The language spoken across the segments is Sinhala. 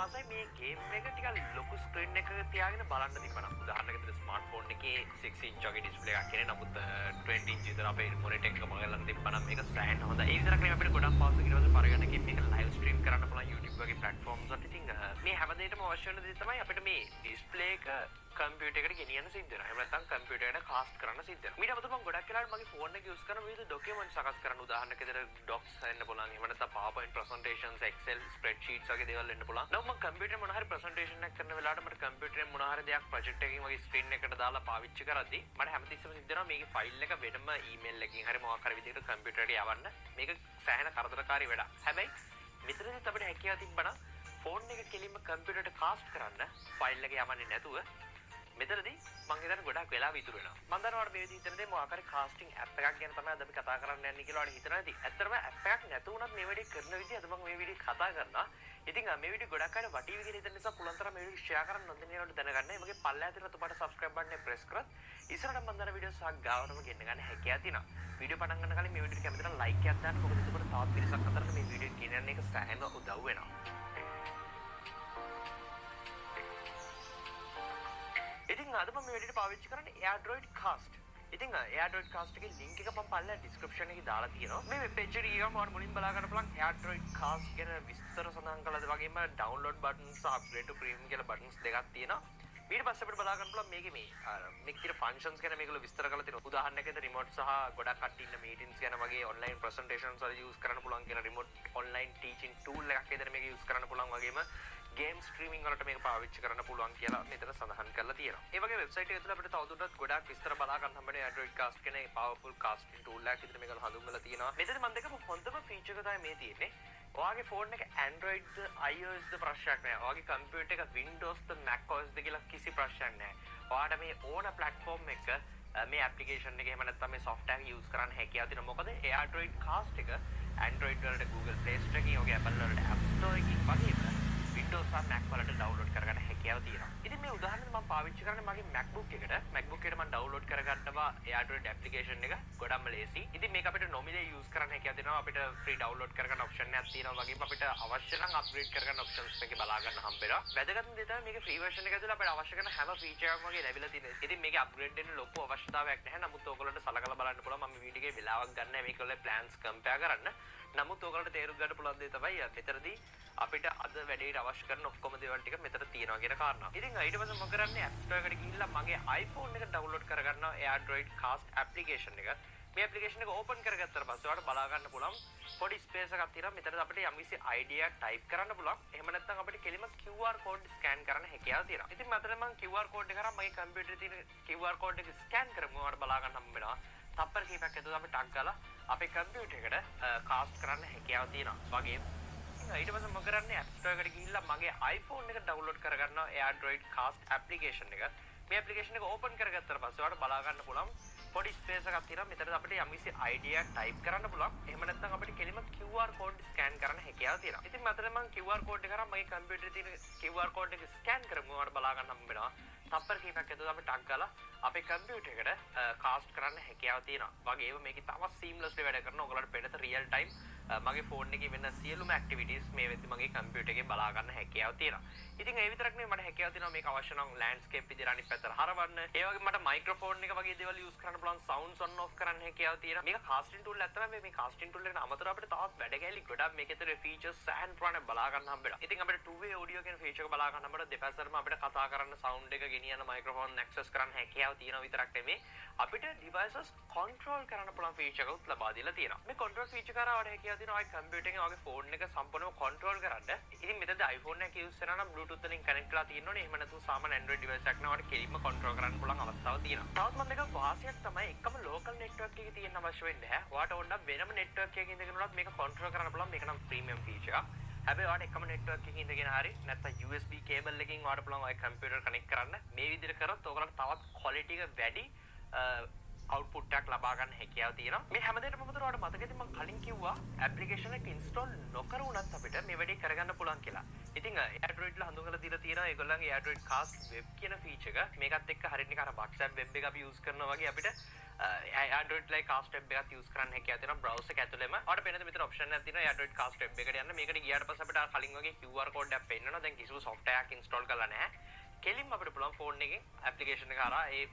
ආසයි මේ ගේම් එක ටිකක් ලොකු ස්ක්‍රීන් එකක තියාගෙන බලන්න තිබ්බනම් උදාහරණයක් විදිහට ස්මාර්ට්ෆෝන් එකේ 6 inch වගේ ඩිස්ප්ලේ එකක් කියන්නේ නමුත් 20 inch විතර අපේ මොනිටර් එක බලන්න තිබ්බනම් මේක සෑහෙන හොඳයි. ඒ විතරක් නෙවෙයි අපිට ගොඩක් පාස් ඊට පස්සේ පරිගණකයෙන් මේක ලයිව් ස්ට්‍රීම් කරන්න පුළුවන් YouTube වගේ platforms වලට. ඉතින් මේ හැමදේටම අවශ්‍ය වෙන දේ තමයි අපිට මේ ඩිස්ප්ලේ එක කම්පියුටර් එකට ගෙනියන්න සිද්ධ වෙනවා. එහෙම නැත්නම් කම්පියුටර් එකට කාස්ට් කරන්න සිද්ධ වෙනවා. ඊට අමතරව මම ගොඩක් වෙලාවට මගේ ෆෝන් එක යූස් කරන විවිධ ඩොකියුමන්ට් සකස් කරන්න උදාහරණයක් විදිහට docs එන්න පුළුවන්. එහෙම නැත්නම් PowerPoint presentations, Excel spreadsheets වගේ දේවල් එන්න පුළුවන්. නමුත් මම කම්පියුටරේ මොන හරි presentation එකක් කරන වෙලාවට මට කම්පියුටරේ මොන හරි දෙයක් project එකකින් වගේ screen එකකට දාලා පාවිච්චි කරද්දී මට හැමතිස්සෙම සිද්ධ වෙනවා මේකේ ෆයිල් එක වෙනම email එකකින් හරි මොකක් හරි විදිහකට කම්පියුටරේට යවන්න. මේක සෑහෙන කරදරකාරී වැඩක්. හැබැයි මෙතනදිත් අපිට හැකියාව තිබ්බනම් ෆෝන් එක කෙලින්ම කම්පියුටරේට කාස්ට් කරන්න ෆයිල් එක යවන්නේ නැතුව මෙතනදී මම හිතන්නේ ගොඩක් වෙලාව ඉතුරු වෙනවා. මම දන්නවා මේ විදිහට හිතනදී මොකක් හරි කාස්ටිං ඇප් එකක් ගැන තමයි අද අපි කතා කරන්න යන්නේ කියලා වඩ හිතනවා ඇති. ඇත්තටම ඇප් එකක් නැතුණත් මේ වැඩේ කරන විදිහ අද මම මේ වීඩියෝ කතා කරනවා. ඉතින් මේ වීඩියෝ ගොඩක් අය වටි විදිහට හිතන නිසා පුළුවන් තරම් මේ වීඩියෝ ෂෙයා කරන්න නොදෙනේකට දැනගන්න. මගේ පල්ලෙහා තියෙන ඔබට subscribe button එක press කරොත් ඉස්සරහට මම දාන වීඩියෝ සහ ගාවටම ගෙන්න ගන්න හැකියාව තියෙනවා. වීඩියෝ පටන් ගන්න කලින් මේ වීඩියෝට කැමති නම් like එකක් දාන්න. මොකද එතකොට තවත් පිරිසක් අතරට මේ වීඩියෝ ගෙනියන්න එක සෑහෙන උදව් වෙනවා. ඉතින් අද මම මේ විදිහට පාවිච්චි කරන්නේ AirDroid Cast. ඉතින් AirDroid Cast එකේ link එක මම පල්ලෙහා description එකේ දාලා තියෙනවා. මේ web page එකට ගියාම ඔයාලා මුලින් බලා ගන්න පුළුවන් AirDroid Cast ගැන විස්තර සඳහන් කළාද වගේම download buttons සහ upgrade to premium කියලා buttons දෙකක් තියෙනවා. ඊට පස්සේ අපිට බලා ගන්න පුළුවන් මේකේ මේක තියෙන functions ගැන මේගොල්ලෝ විස්තර කරලා තියෙනවා. උදාහරණයක් විදිහට remote සහ ගොඩක් කට්ටිය ඉන්න meetings ගැන වගේ online presentations වල use කරන්න පුළුවන් කියන remote online teaching tool එකක් විදිහට මේක use කරන්න පුළුවන් වගේම game streaming වලට මේක පාවිච්චි කරන්න පුළුවන් කියලා මෙතන සඳහන් කරලා තියෙනවා. ඒ වගේ වෙබ්සයිට් එක ඇතුළේ අපිට තවදුරටත් ගොඩක් විස්තර බලා ගන්න හම්බෙන්නේ AirDroid Cast කියන powerful casting tool එකක් විදිහට මේක හඳුන්වලා තියෙනවා. මෙතන මම දෙකම හොඳම feature එක තමයි මේ තියෙන්නේ. ඔයාගේ ෆෝන් එක Android ද iOS ද ප්‍රශ්නයක් නැහැ. ඔයාගේ කම්පියුටර් එක Windows ද Mac OS ද කියලා කිසි ප්‍රශ්නයක් නැහැ. ඔයාට මේ ඕන platform එක මේ application එක එහෙම නැත්නම් මේ software එක use කරන්න හැකියාව තියෙනවා. මොකද AirDroid Cast එක Android වලට Google Play Store එකකින් ඔගේ Apple වලට App Store එකකින් වගේම Windows සහ Mac වලට download කරගන්න හැකියාව තියෙනවා. ඉතින් මේ උදාහරණයක් මම පාවිච්චි කරන්නේ මගේ MacBook එකට. MacBook එකට මම download කරගන්නවා AirDroid application එක. ගොඩක්ම ලේසි. ඉතින් මේක අපිට nominally use කරන්න හැකියාව තියෙනවා. අපිට free download කරගන්න option එකක් තියෙනවා. වගේම අපිට අවශ්‍ය නම් upgrade කරගන්න options එකේ බලා ගන්න හම්බෙනවා. වැදගත්ම දේ තමයි මේකේ free version එක ඇතුළේ අපිට අවශ්‍ය කරන හැම feature එකක්ම වගේ ලැබිලා තියෙනවා. ඉතින් මේකේ upgrade වෙන්න ලොකු අවශ්‍යතාවයක් නැහැ. නමුත් ඕගොල්ලන්ට සලකලා බලන්න පුළුවන්. මම මේ වීඩියෝ එකේ වෙලාවක් ගන්න නැහැ මේකවල plans compare කරන්න. නමුත් ඕගොල්ලන්ට තේරුම් ගන්න පුළුවන් දේ තමයි මෙතනදී අපිට අද වැඩේට අවශ්‍ය කරන ඔක්කොම දේවල් ටික මෙතන තියෙනවා කියන කාරණා. ඉතින් ඊට පස්සේ මොකද කරන්නේ App Store එකට ගිහිල්ලා මගේ iPhone එක download කරගන්නවා AirDroid Cast application එක. මේ application එක open කරගත්තට පස්සේ ඔයාලට බලා ගන්න පුළුවන් පොඩි space එකක් තියෙනවා. මෙතන අපිට යම්කිසි idea type කරන්න පුළුවන්. එහෙම නැත්නම් අපිට කෙලිම QR code scan කරන්න හැකියාව තියෙනවා. ඉතින් මතර මම QR code එක කරා මගේ කම්පියුටරේ තියෙන QR code එක scan කරමු. ඔයාලට බලා ගන්න හම්බ වෙනවා. තප්පර කීපයක් ඇතුළත අපි ටක් ගාලා අපේ කම්පියුටර් එකට cast කරන්න හැකියාව තියෙනවා. වගේම ඊට පස්සේ මොකද කරන්නේ App Store එකට ගිහිල්ලා මගේ iPhone එක download කරගන්නවා AirDroid Cast application එක. මේ application එක open කරගත්තට පස්සේ ඔයාලට බලා ගන්න පුළුවන් පොඩි space එකක් තියෙනවා. මෙතන අපිට යම්කිසි idea type කරන්න පුළුවන්. එහෙම නැත්නම් අපිට කෙලිම QR code scan කරන්න හැකියාව තියෙනවා. ඉතින් මතන මම QR code එක කරා මගේ කම්පියුටරේ තියෙන QR code එක scan කරමු. ඔයාලට බලා ගන්න හම්බ වෙනවා. තප්පර කීපයක් ඇතුළත අපි ටක් ගාලා අපේ කම්පියුටර් එකට කාස්ට් කරන්න හැකියාව තියෙනවා. වගේම මේකේ තවත් seamlessly වැඩ කරන ඔයගොල්ලන්ට පෙන්නත real time මගේ ෆෝන් එකේ වෙන සියලුම activities මේ වෙද්දි මගේ කම්පියුටර් එකේ බලා ගන්න හැකියාව තියෙනවා. ඉතින් ඒ විතරක් නෙවෙයි මට හැකියාව තියෙනවා මේක අවශ්‍ය නම් landscape විදිහට අනිත් පැත්තට හරවන්න. ඒ වගේම මට microphone එක වගේ දේවල් use කරන්න පුළුවන් sounds on off කරන්න හැකියාව තියෙනවා. මේක casting tool එක තමයි මේ casting tool එකට අමතරව අපිට තවත් වැඩ ගැලි ගොඩක් මේකේ තියෙන features සෑහෙන ප්‍රමාණයක් බලා ගන්න හම්බ වෙනවා. ඉතින් අපිට two way audio කියන feature එක බලා ගන්න අපිට දෙපැත්තටම අපිට කතා කරන්න sound එක ගෙනියන microphone access කරන්න හැකියාව තියෙනවා විතරක් නෙමෙයි අපිට devices control කරන්න පුළුවන් feature එකක් ලබා දීලා තියෙනවා. මේ control feature කරා වඩා හැකියාව තියෙනවා ඔය computer එකෙන් ඔයගේ phone එක සම්පූර්ණයෙන්ම control කරන්න. ඉතින් මෙතනදී iPhone එක use කරනවා නම් Bluetooth වලින් connect කරලා තියෙන්න ඕනේ. එහෙම නැත්නම් සාමාන්‍ය Android device එකක් නම් ඔයාලට කෙලින්ම control කරන්න පුළුවන් අවස්ථාවක් තියෙනවා. තවත් මම මේක වාසියක් තමයි එකම local network එකේ තියෙන්න අවශ්‍ය වෙන්නේ නැහැ. ඔයාලට ඕන නම් වෙනම network එකකින් ඉඳගෙන උනත් මේක control කරන්න පුළුවන්. මේක නම් premium feature එකක්. හැබැයි ඔයාලට එකම network එකකින් ඉඳගෙන හරි නැත්නම් USB cable එකකින් ඔයාලට පුළුවන් ඔය computer connect කරන්න. මේ විදිහට කරොත් ඔයගලන්ට තවත් quality එක වැඩි output එකක් ලබා ගන්න හැකියාව තියෙනවා. මේ හැමදේටම මොකද ඔයාලට මතකද මම කලින් කිව්වා application එක install නොකර වුණත් අපිට මේ වැඩේ කරගන්න පුළුවන් කියලා. ඉතින් AirDroid ලා හඳුන්වලා දීලා තියෙනවා ඒගොල්ලන්ගේ AirDroid Cast web කියන feature එක. මේකත් එක්ක හරියට නිකන් අර WhatsApp web එක අපි use කරනවා වගේ අපිට Android like cast tab එකක් use කරන්න හැකියාව තියෙනවා browser එක ඇතුළෙම. ඔයාලට පේනද මෙතන option එකක් තියෙනවා Android cast tab එකට යන්න. මේකට ගියාට පස්සේ අපිට කලින් වගේ QR code එකක් පෙන්නනවා. දැන් කිසිම software එකක් install කරලා නැහැ. කෙලින්ම අපිට පුළුවන් phone එකෙන් application එක හරහා ඒ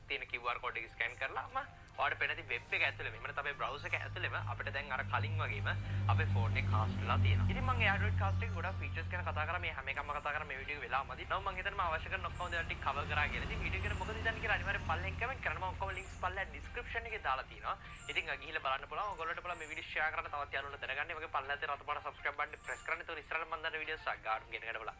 තියෙන QR code එක scan කරලාම ඔයාලට පේන දේ web එක ඇතුළෙම එහෙම නැත්නම් අපේ browser එක ඇතුළෙම අපිට දැන් අර කලින් වගේම අපේ phone එක cast වෙලා තියෙනවා. ඉතින් මම Android cast එකේ ගොඩක් features ගැන කතා කරා. මේ හැම එකක්ම කතා කරා මේ වීඩියෝ වෙලාවමදි. නමුත් මම හිතන්නේ මම අවශ්‍ය කරන ඔක්කොම දේවල් ටික cover කරා කියලා. ඉතින් වීඩියෝ එක මොකද හිතන්නේ කියලා අනිවාර්යෙන් පල්ලෙන් comment කරන්න. මම ඔක්කොම links පල්ලෙන් description එකේ දාලා තියෙනවා. ඉතින් ගිහිල්ලා බලන්න පුළුවන්. ඔයගොල්ලන්ට පුළුවන් මේ වීඩියෝ share කරන්න තවත් යාළුවන්ට දැනගන්න. මගේ පල්ලෙන් තියෙන රතු පාට subscribe button press කරන්න. එතකොට ඉස්සරහට මම දාන වීඩියෝස් ගාඩ් ගෙන ගන්න බලන්න.